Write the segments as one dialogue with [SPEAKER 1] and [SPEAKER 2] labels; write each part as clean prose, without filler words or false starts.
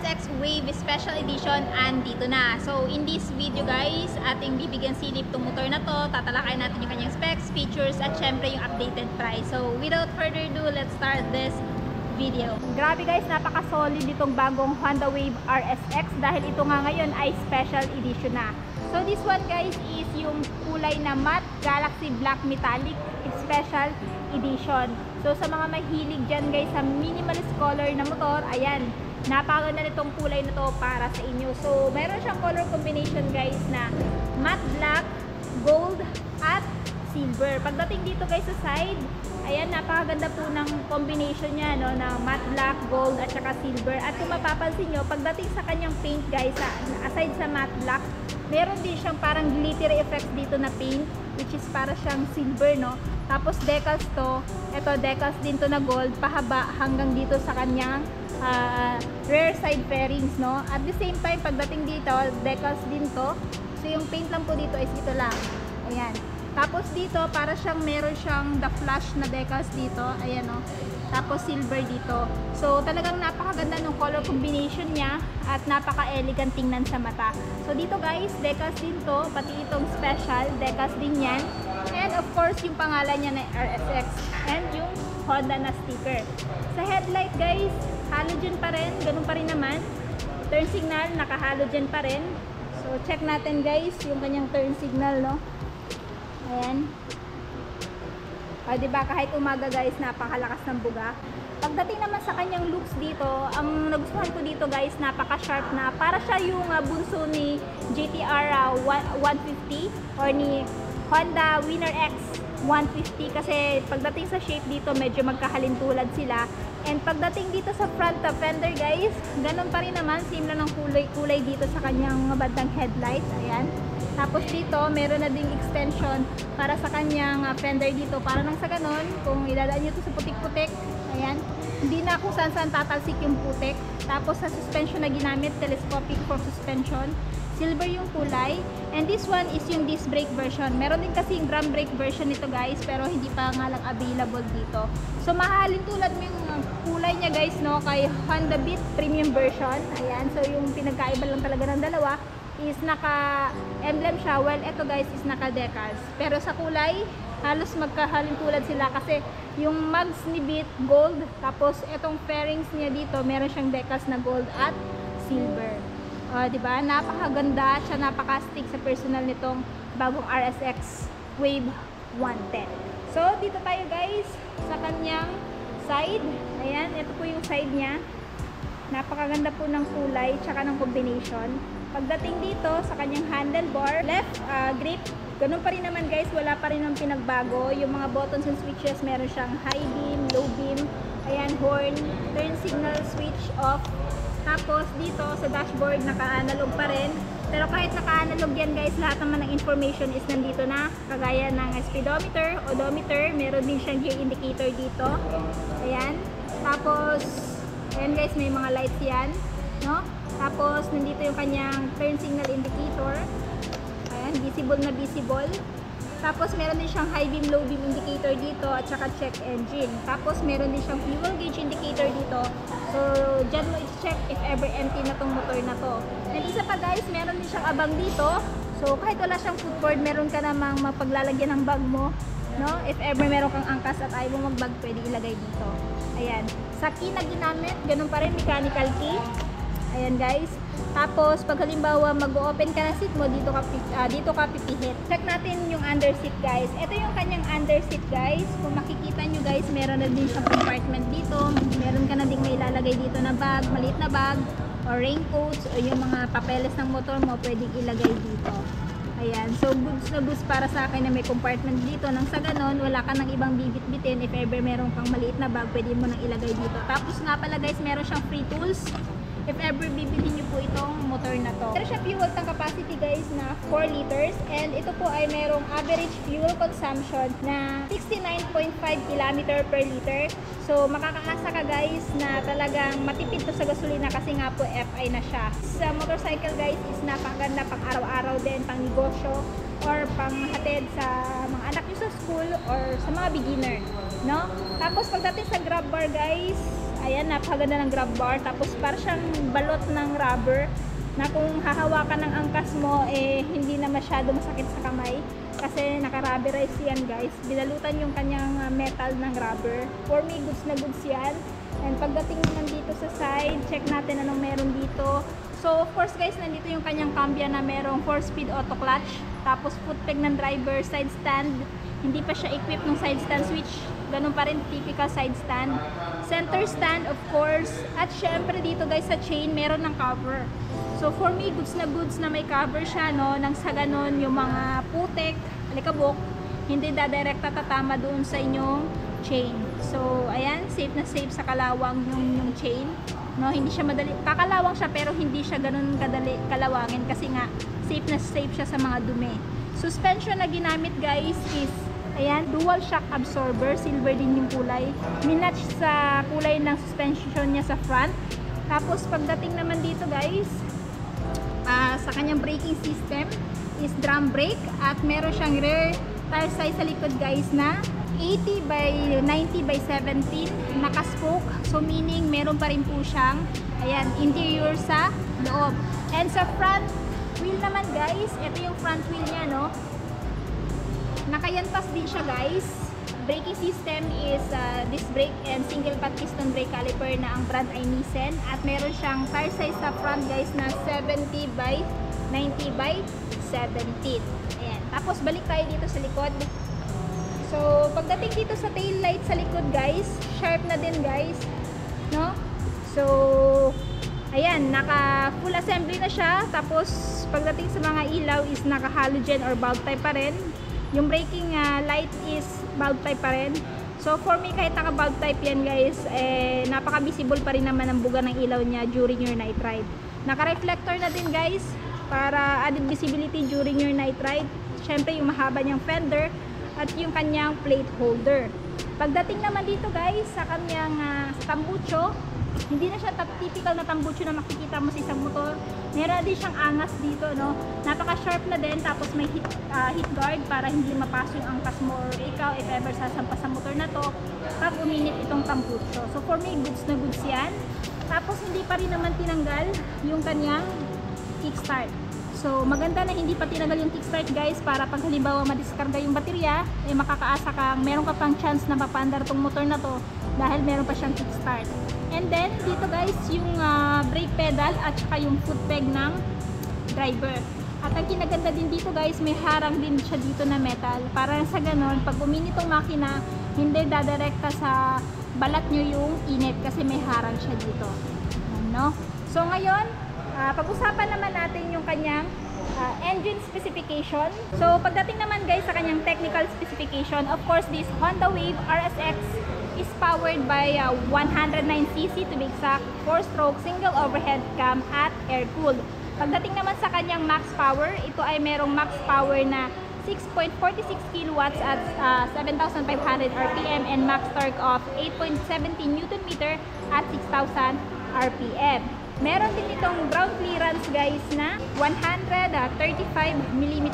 [SPEAKER 1] RSX Wave Special Edition andito na. So in this video guys, ating bibigyan silip tong motor na to. Tatalakayin natin yung kanyang specs, features at syempre yung updated price. So without further ado, let's start this video. Grabe guys, napaka-solid itong bagong Honda Wave RSX dahil ito nga ngayon ay special edition na. So this one guys is yung kulay na matte Galaxy Black Metallic Special Edition. So sa mga mahilig dyan guys sa minimalist color na motor, ayan, napakaganda nitong kulay na to para sa inyo. So meron siyang color combination guys na matte black, gold at silver. Pagdating dito guys sa side, ayan, napakaganda po ng combination niya, no, na matte black, gold at saka silver. At kung mapapansin nyo, pagdating sa kanyang paint guys, aside sa matte black, meron din siyang parang glittery effect dito na paint, which is para siyang silver, no. Tapos decals to, ito decals din to na gold, pahaba hanggang dito sa kanyang rear side fairings, no. At the same time, pagdating dito, decals din to. So yung paint lang po dito is ito lang. Ayan. Tapos dito, para siyang meron siyang the flash na decals dito. Ayan, no. Tapos silver dito. So talagang napakaganda ng color combination niya at napaka-elegant tingnan sa mata. So dito guys, decals din to, pati itong special, decals din yan. And of course, yung pangalan niya na RSX and yung Honda na sticker. Sa headlight guys, halogen pa rin, ganun pa rin naman. Turn signal, naka-halogen pa rin. So check natin guys, yung kanyang turn signal, no. Ayan. Diba, kahit umaga guys, napakalakas ng buga. Pagdating naman sa kanyang looks dito, ang nagustuhan ko dito guys, napaka-sharp na. Para siya yung bunso ni GTR 150 or ni Honda Winner X 150 kasi pagdating sa shape dito, medyo magkahalintulad sila. And pagdating dito sa front fender guys, ganun pa rin naman, same lang ng kulay dito sa kanyang bandang headlight. Ayan. Tapos dito, meron na ding extension para sa kanyang fender dito. Para nang sa ganun, kung idadaan nyo ito sa putik-putik, ayan, hindi na kung saan-saan tatalsik yung putik. Tapos sa suspension na ginamit, telescopic for suspension. Silver yung kulay. And this one is yung disc brake version. Meron din kasi yung drum brake version nito guys, pero hindi pa nga lang available dito. So mahalin tulad mo yung kulay niya guys, no, kay Honda Beat premium version. Ayan, so yung pinagkaiba lang talaga ng dalawa is naka-emblem siya, while ito guys is naka-decals. Pero sa kulay, halos magkahalintulad sila kasi yung mags ni Beat gold, tapos itong fairings niya dito, meron siyang decals na gold at silver. Diba? Napakaganda siya, napaka-stick sa personal nitong bagong RSX Wave 110. So, dito tayo guys sa kanyang side. Ayan, ito po yung side niya. Napakaganda po ng kulay tsaka ng combination. Pagdating dito sa kanyang handlebar, left grip, ganun pa rin naman guys, wala pa rin ang pinagbago. Yung mga buttons and switches, meron siyang high beam, low beam, ayan, horn, turn signal, switch off. Tapos dito sa dashboard, naka-analog pa rin. Pero kahit naka-analog yan guys, lahat naman ng information is nandito na. Kagaya ng speedometer, odometer, meron din siyang gear indicator dito. Ayan. Tapos, ayan guys, may mga lights yan, no? Tapos, nandito yung kanyang turn signal indicator. Ayan, visible na visible. Tapos, meron din siyang high beam, low beam indicator dito at saka check engine. Tapos, meron din siyang fuel gauge indicator dito. So, dyan mo i-check if ever empty na tong motor na to. And isa pa guys, meron din siyang abang dito. So, kahit wala siyang footboard, meron ka namang mapaglalagyan ng bag mo, no? If ever meron kang angkas at ayaw mo mag-bag, pwede ilagay dito. Ayan. Sa key na ginamit, ganun pa rin, mechanical key. Ayan guys. Tapos pag halimbawa mag-open ka ng seat mo, dito ka pipihit. Check natin yung under seat guys. Ito yung kanyang under seat guys. Kung makikita nyo guys, meron na din siyang compartment dito. Meron ka na din may ilalagay dito na bag, maliit na bag, or raincoats, o yung mga papeles ng motor mo, pwedeng ilagay dito. Ayan. So goods na goods para sa akin na may compartment dito. Nang sa ganon, wala ka ng ibang bibit-bitin. If ever meron kang maliit na bag, pwede mo nang ilagay dito. Tapos nga pala guys, meron siyang free tools. If ever bibilhin nyo po itong motor na to. Meron siya fuel tank capacity guys na 4 liters. And ito po ay merong average fuel consumption na 69.5 km per liter. So makakaasa ka guys na talagang matipid to sa gasolina kasi nga po FI na siya. Sa motorcycle guys is napakaganda pang araw-araw din, pang negosyo or pang hatid sa mga anak nyo sa school or sa mga beginner, no? Tapos pagdating sa grab bar guys, Ayan, napakaganda ng grab bar. Tapos para siyang balot ng rubber na kung hahawakan ng angkas mo, hindi na masyado masakit sa kamay. Kasi naka-rubberize yan guys. Binalutan yung kanyang metal ng rubber. For me, goods na goods yan. And pagdating naman dito sa side, check natin anong meron dito. So of course guys, nandito yung kanyang cambia na merong 4-speed auto clutch. Tapos foot peg ng driver, side stand. Hindi pa siya equipped ng side stand switch. Ganun pa rin, typical side stand. Center stand of course. At syempre dito guys sa chain, meron ng cover. So for me, goods na goods na may cover siya, no? Nang sa ganon, yung mga putek, alikabok, hindi dadirekta tatama doon sa inyong chain. So ayan, safe na safe sa kalawang yung chain. No, hindi siya madali, kakalawang siya pero hindi siya ganun kadali kalawangin kasi nga safe na safe siya sa mga dumi. Suspension na ginamit guys is ayan, dual shock absorber, silver din yung kulay. Minatch sa kulay ng suspension niya sa front. Tapos pagdating naman dito guys, sa kanyang braking system is drum brake at meron siyang rear tire size sa likod guys na 80 by 90 by 17 naka-spoke. So meaning meron pa rin po siyang ayan, interior sa loob. And sa front wheel naman guys, ito yung front wheel niya, no? Nakayantas din siya guys. Braking system is disc brake and single path piston brake caliper na ang brand ay Nissan. At meron siyang tire size sa front guys na 70 by 90 by 17. Ayan. Tapos balik tayo dito sa likod. So pagdating dito sa tail light sa likod guys, sharp na din guys, no? So ayan, naka full assembly na siya. Tapos pagdating sa mga ilaw is naka halogen or bulb type pa rin. Yung braking light is bulb type pa rin. So for me, kahit naka bulb type yan guys, napaka-visible pa rin naman ang buga ng ilaw niya during your night ride. Naka-reflector na din guys para added visibility during your night ride. Syempre yung mahaba niyang fender at yung kanyang plate holder. Pagdating naman dito guys sa kanyang tambucho, hindi na siya typical na tambucho na makikita mo sa isang motor. Meron din siyang angas dito, no? Napaka-sharp na din. Tapos may heat guard para hindi mapasok yung angkas mo or ikaw if ever sasampas sa motor na to pag uminit itong tambucho. So for me, goods na goods yan. Tapos hindi pa rin naman tinanggal yung kanyang kickstart. So maganda na hindi pa tinanggal yung kickstart guys, para pag halimbawa madiskarga yung baterya, makakaasa kang meron ka pang chance na mapandar tong motor na to dahil meron pa siyang kickstart. And then dito guys yung brake pedal at saka yung foot peg ng driver. At ang kinaganda din dito guys, may harang din siya dito na metal para sa ganon pag uminit tong makina, hindi dadirekta sa balat nyo yung init kasi may harang siya dito, no? So ngayon pag-usapan naman natin yung kanyang engine specification. So pagdating naman guys sa kanyang technical specification, of course this Honda Wave RSX is powered by 109cc to be exact, 4-stroke single overhead cam at air-cooled. Pagdating naman sa kanyang max power, ito ay merong max power na 6.46 kilowatts at 7,500 RPM and max torque of 8.70 Nm at 6,000 RPM. Meron din itong ground clearance guys na 135mm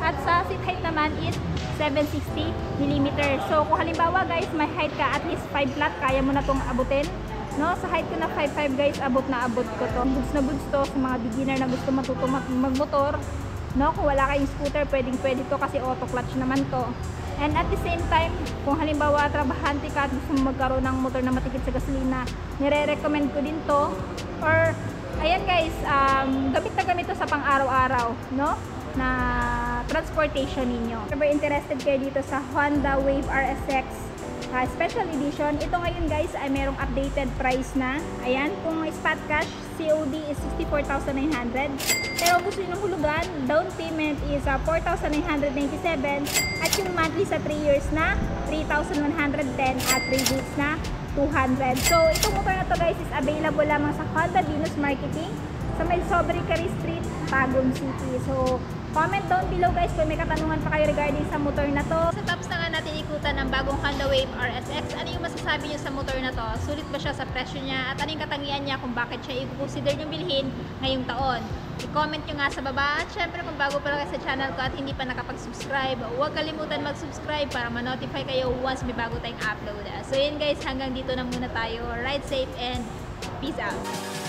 [SPEAKER 1] at sa seat height naman is 760mm. So kung halimbawa guys may height ka at least 5 flat, kaya mo na itong abutin, no? Sa height ko na 5'5 guys, abot na abot ko to. Goods na goods to sa mga beginner na gusto matutong magmotor, no? Kung wala kayong scooter, pwede to kasi auto clutch naman to. And at the same time, kung halimbawa trabahante ka at gusto mo magkaroon ng motor na matikit sa gasolina, nire-recommend ko din to. Or ayan guys, gamit na gamit to sa pang-araw-araw, no? Na transportation ninyo. If interested kayo dito sa Honda Wave RSX Special Edition, ito ngayon guys ay merong updated price na. Ayan, kung spot cash, COD is 64,900. Pero gusto nyo ng hulugan, down payment is 4,997 at yung monthly sa 3 years na 3,110 at 3 weeks na 200. So itong motor na to guys is available lamang sa Honda Venus Marketing sa may Sobricary Street, Tagum City. So Comment down below guys kung may katanungan pa kayo regarding sa motor na to. Sa tapos na nga natin ikutan ng bagong Honda Wave RSX. Ano yung masasabi niyo sa motor na to? Sulit ba siya sa presyo niya? At ano yung katangian niya kung bakit siya i-consider nyo bilhin ngayong taon? I-comment nyo nga sa baba. At syempre kung bago pa lang kayo sa channel ko at hindi pa nakapag-subscribe, huwag kalimutan mag-subscribe para ma-notify kayo once may bago tayong upload. So yun guys, hanggang dito na muna tayo. Ride safe and peace out!